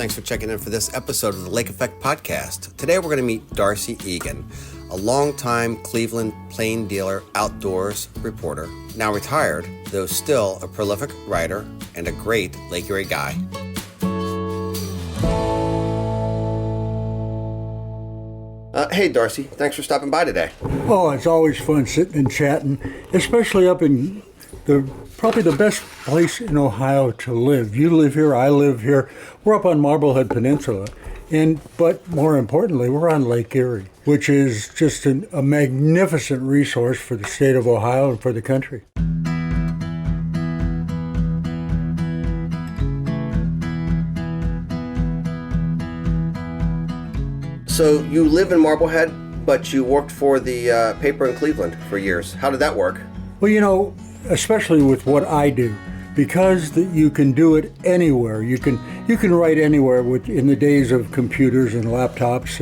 Thanks for checking in for this episode of the Lake Effect Podcast. Today we're going to meet D'Arcy Egan, a longtime Cleveland plain dealer outdoors reporter, now retired, though still a prolific writer and a great Lake Erie guy. Hey, D'Arcy, thanks for stopping by today. Oh, it's always fun sitting and chatting, especially up in probably the best place in Ohio to live. You live here, I live here. We're up on Marblehead Peninsula, but more importantly, we're on Lake Erie, which is just a magnificent resource for the state of Ohio and for the country. So you live in Marblehead, but you worked for the paper in Cleveland for years. How did that work? Well, especially with what I do, because you can do it anywhere. You can write anywhere in the days of computers and laptops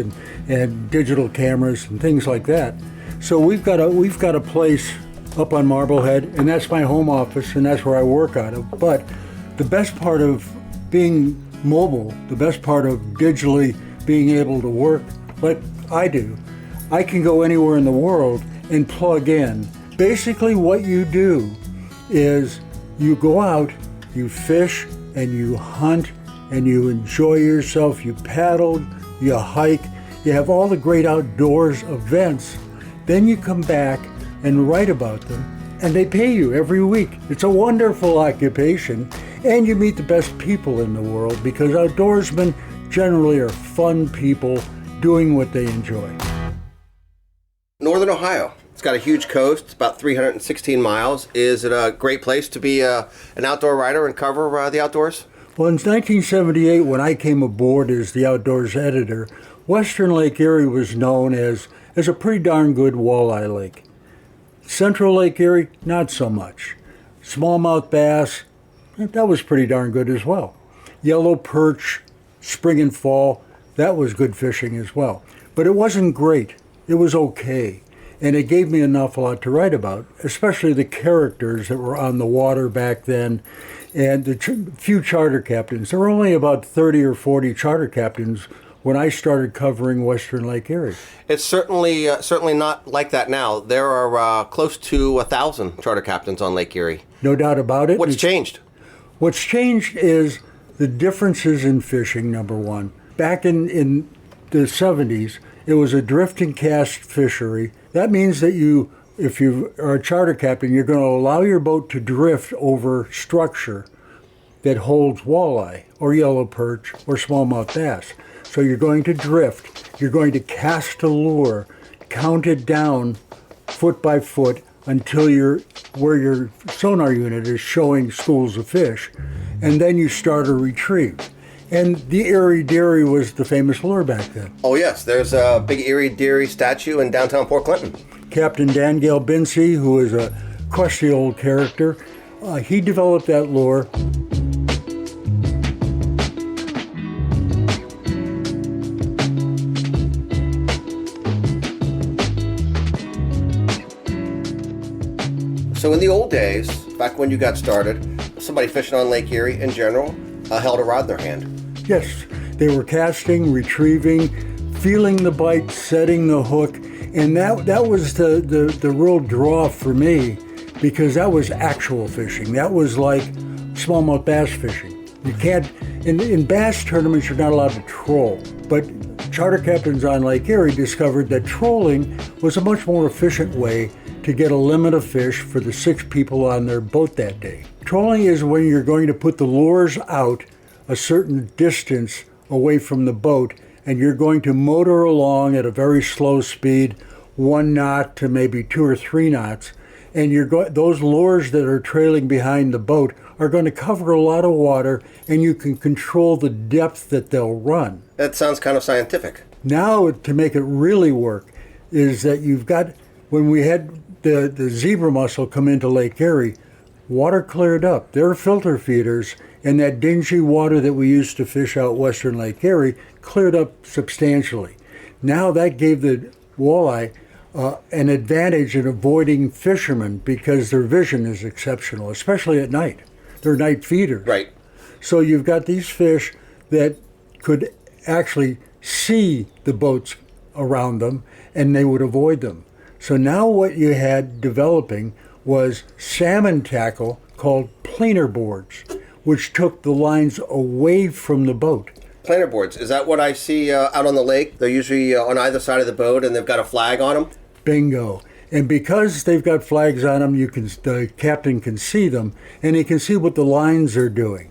and digital cameras and things like that. So we've got a place up on Marblehead, and that's my home office, and that's where I work out of. But the best part of being mobile, the best part of digitally being able to work like I do, I can go anywhere in the world and plug in. Basically what you do is you go out, you fish, and you hunt, and you enjoy yourself. You paddle, you hike, you have all the great outdoors events. Then you come back and write about them, and they pay you every week. It's a wonderful occupation, and you meet the best people in the world because outdoorsmen generally are fun people doing what they enjoy. Northern Ohio. It's got a huge coast. It's about 316 miles. Is it a great place to be an outdoor writer and cover the outdoors? Well, in 1978, when I came aboard as the outdoors editor, Western Lake Erie was known as a pretty darn good walleye lake. Central Lake Erie, not so much. Smallmouth bass, that was pretty darn good as well. Yellow perch, spring and fall, that was good fishing as well. But it wasn't great. It was okay. And it gave me an awful lot to write about, especially the characters that were on the water back then and the few charter captains. There were only about 30 or 40 charter captains when I started covering Western Lake Erie. It's certainly not like that now. There are close to 1,000 charter captains on Lake Erie. No doubt about it. What's changed? What's changed is the differences in fishing, number one. Back in the 70s, it was a drift and cast fishery. That means that if you are a charter captain, you're going to allow your boat to drift over structure that holds walleye or yellow perch or smallmouth bass. So you're going to drift. You're going to cast a lure, count it down foot by foot until where your sonar unit is showing schools of fish, and then you start a retrieve. And the Erie Dairy was the famous lure back then. Oh yes, there's a big Erie Dairy statue in downtown Port Clinton. Captain Dan Gale Binsey, who is a crusty old character, he developed that lure. So in the old days, back when you got started, somebody fishing on Lake Erie in general held a rod in their hand. Yes, they were casting, retrieving, feeling the bite, setting the hook, and that was the real draw for me because that was actual fishing. That was like smallmouth bass fishing. You can't, in bass tournaments, you're not allowed to troll, but charter captains on Lake Erie discovered that trolling was a much more efficient way to get a limit of fish for the 6 people on their boat that day. Trolling is when you're going to put the lures out a certain distance away from the boat, and you're going to motor along at a very slow speed, 1 knot to maybe 2 or 3 knots, and those lures that are trailing behind the boat are going to cover a lot of water, and you can control the depth that they'll run. That sounds kind of scientific. Now, to make it really work, is that you've got, when we had the zebra mussel come into Lake Erie, water cleared up. There are filter feeders, and that dingy water that we used to fish out Western Lake Erie cleared up substantially. Now that gave the walleye an advantage in avoiding fishermen because their vision is exceptional, especially at night. They're night feeders. Right. So you've got these fish that could actually see the boats around them, and they would avoid them. So now what you had developing was salmon tackle called planer boards, which took the lines away from the boat. Planer boards, is that what I see out on the lake? They're usually on either side of the boat and they've got a flag on them? Bingo. And because they've got flags on them, the captain can see them, and he can see what the lines are doing.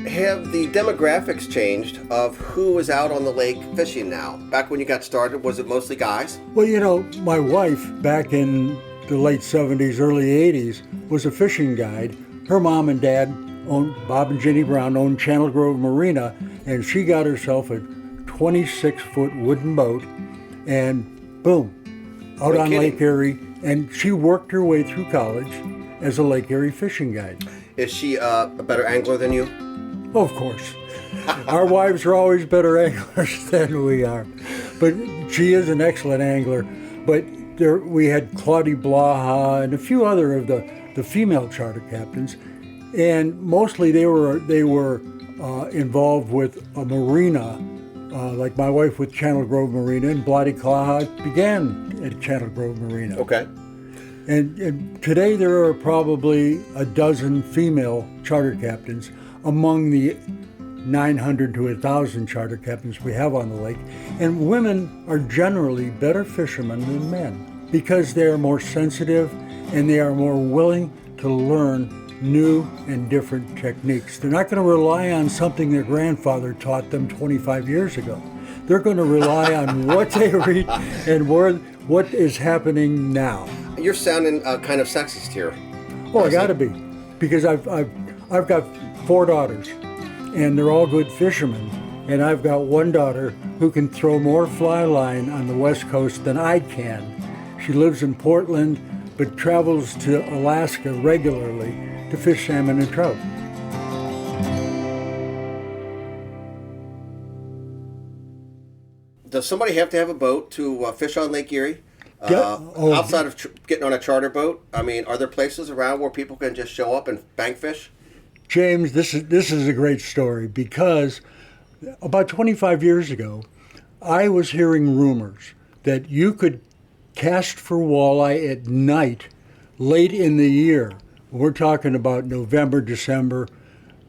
Have the demographics changed of who is out on the lake fishing now? Back when you got started, was it mostly guys? Well, you know, my wife, back in the late 70s, early 80s, was a fishing guide. Her mom and dad owned, Bob and Jenny Brown owned Channel Grove Marina, and she got herself a 26-foot wooden boat, and boom, out on Lake Erie, and she worked her way through college as a Lake Erie fishing guide. Is she a better angler than you? Oh, of course. Our wives are always better anglers than we are. But she is an excellent angler. But we had Claudie Blaha and a few other of the female charter captains. And mostly they were involved with a marina, like my wife with Channel Grove Marina, and Bloody Claha began at Channel Grove Marina. Okay. And today there are probably a dozen female charter captains among the 900 to 1,000 charter captains we have on the lake. And women are generally better fishermen than men because they are more sensitive and they are more willing to learn new and different techniques. They're not going to rely on something their grandfather taught them 25 years ago. They're going to rely on what they read and what is happening now. You're sounding kind of sexist here. Oh, I got to be, because I've got 4 daughters, and they're all good fishermen. And I've got one daughter who can throw more fly line on the West Coast than I can. She lives in Portland, but travels to Alaska regularly to fish salmon and trout. Does somebody have to have a boat to fish on Lake Erie? Yeah. Outside of getting on a charter boat, I mean, are there places around where people can just show up and bank fish? James, this is a great story, because about 25 years ago, I was hearing rumors that you could cast for walleye at night late in the year. We're talking about November, December,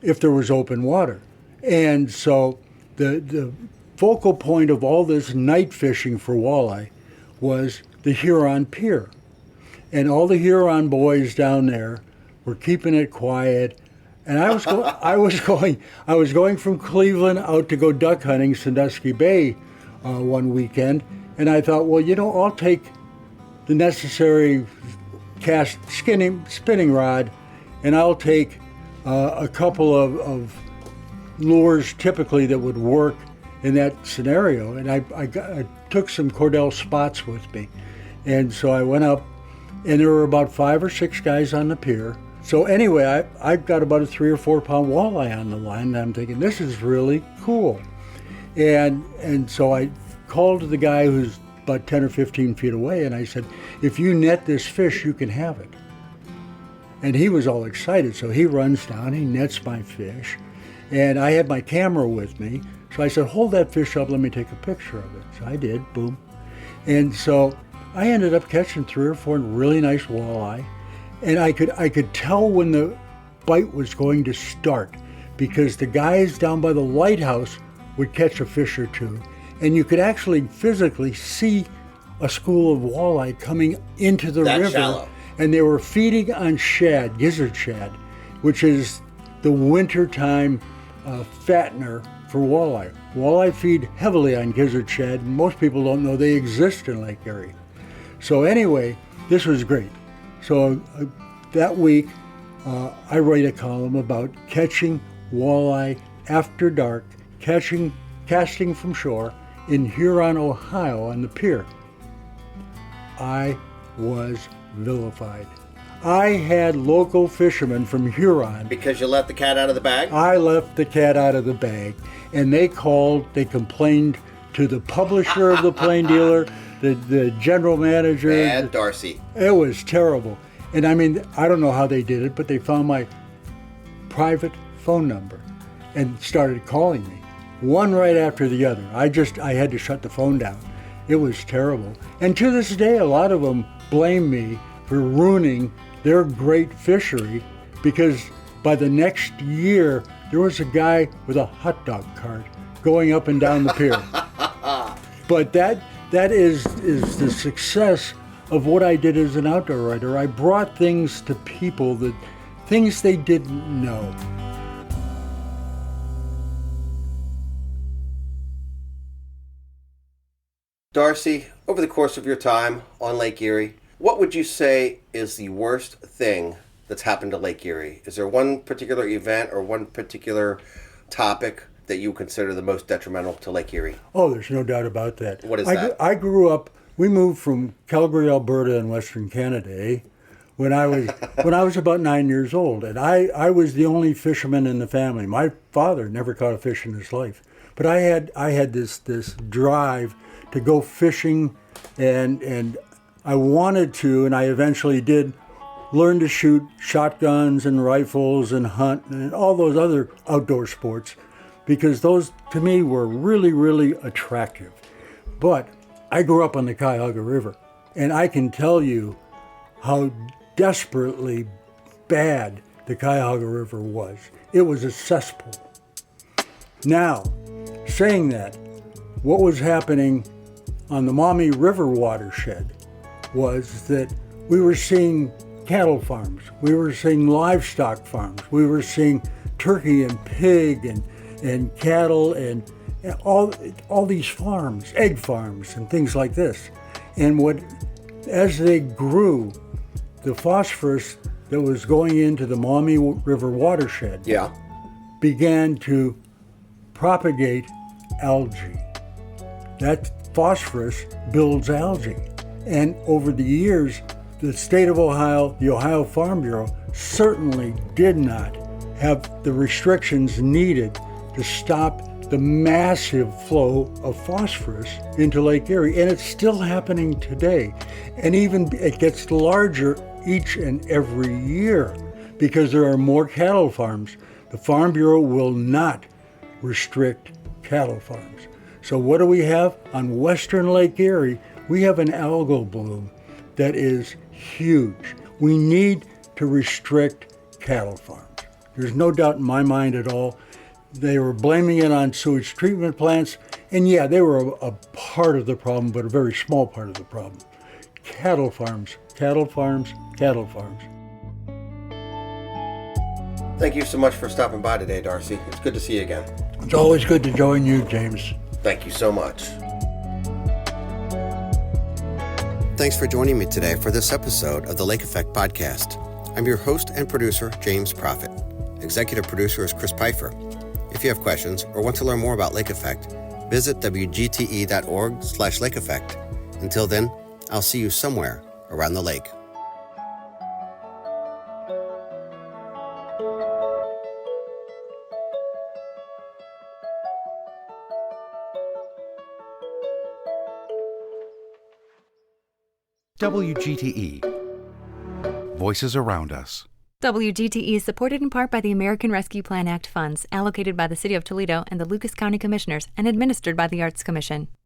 if there was open water. And so the focal point of all this night fishing for walleye was the Huron Pier. And all the Huron boys down there were keeping it quiet. And I was going from Cleveland out to go duck hunting Sandusky Bay one weekend, and I thought, well, you know, I'll take the necessary spinning rod, and I'll take a couple of lures typically that would work in that scenario. And I took some Cordell spots with me, and so I went up, and there were about 5 or 6 guys on the pier. So anyway, I got about a 3 or 4 pound walleye on the line, and I'm thinking, this is really cool. And so I called to the guy who's about 10 or 15 feet away, and I said, if you net this fish, you can have it. And he was all excited, so he runs down, he nets my fish, and I had my camera with me, so I said, hold that fish up, let me take a picture of it. So I did, boom. And so I ended up catching 3 or 4 really nice walleye. And I could tell when the bite was going to start, because the guys down by the lighthouse would catch a fish or two, and you could actually physically see a school of walleye coming into the river. Shallow. And they were feeding on shad, gizzard shad, which is the wintertime fattener for walleye. Walleye feed heavily on gizzard shad, and most people don't know they exist in Lake Erie. So anyway, this was great. So that week, I write a column about catching walleye after dark, casting from shore in Huron, Ohio on the pier. I was vilified. I had local fishermen from Huron. Because you let the cat out of the bag? I left the cat out of the bag, and they complained to the publisher of the Plain Dealer, the general manager. And D'Arcy. It was terrible. And I mean, I don't know how they did it, but they found my private phone number. and started calling me, one right after the other. I had to shut the phone down. It was terrible. And to this day, a lot of them blame me for ruining their great fishery, because by the next year, there was a guy with a hot dog cart going up and down the pier. But that is the success of what I did as an outdoor writer. I brought things to people, things they didn't know. D'Arcy, over the course of your time on Lake Erie, what would you say is the worst thing that's happened to Lake Erie? Is there one particular event or one particular topic that you consider the most detrimental to Lake Erie? Oh, there's no doubt about that. What is that? I grew up, we moved from Calgary, Alberta in Western Canada when I was about 9 years old, and I was the only fisherman in the family. My father never caught a fish in his life, but I had this drive to go fishing, and I wanted to, and I eventually did learn to shoot shotguns and rifles and hunt and all those other outdoor sports, because those to me were really, really attractive. But I grew up on the Cuyahoga River, and I can tell you how desperately bad the Cuyahoga River was. It was a cesspool. Now, saying that, what was happening on the Maumee River watershed was that we were seeing cattle farms, we were seeing livestock farms, we were seeing turkey and pig and cattle and all these farms, egg farms and things like this. And as they grew, the phosphorus that was going into the Maumee River watershed began to propagate algae. That phosphorus builds algae. And over the years, the state of Ohio, the Ohio Farm Bureau, certainly did not have the restrictions needed to stop the massive flow of phosphorus into Lake Erie. And it's still happening today. And even it gets larger each and every year because there are more cattle farms. The Farm Bureau will not restrict cattle farms. So what do we have on western Lake Erie? We have an algal bloom that is huge. We need to restrict cattle farms. There's no doubt in my mind at all. They were blaming it on sewage treatment plants, and yeah, they were a part of the problem, but a very small part of the problem. Cattle farms, cattle farms, cattle farms. Thank you so much for stopping by today, D'Arcy. It's good to see you again. It's always good to join you, James. Thank you so much. Thanks for joining me today for this episode of the Lake Effect Podcast. I'm your host and producer, James Proffitt. Executive producer is Chris Pfeiffer. If you have questions or want to learn more about Lake Effect, visit wgte.org/Lake Effect. Until then, I'll see you somewhere around the lake. WGTE. Voices around us. WGTE is supported in part by the American Rescue Plan Act funds allocated by the City of Toledo and the Lucas County Commissioners and administered by the Arts Commission.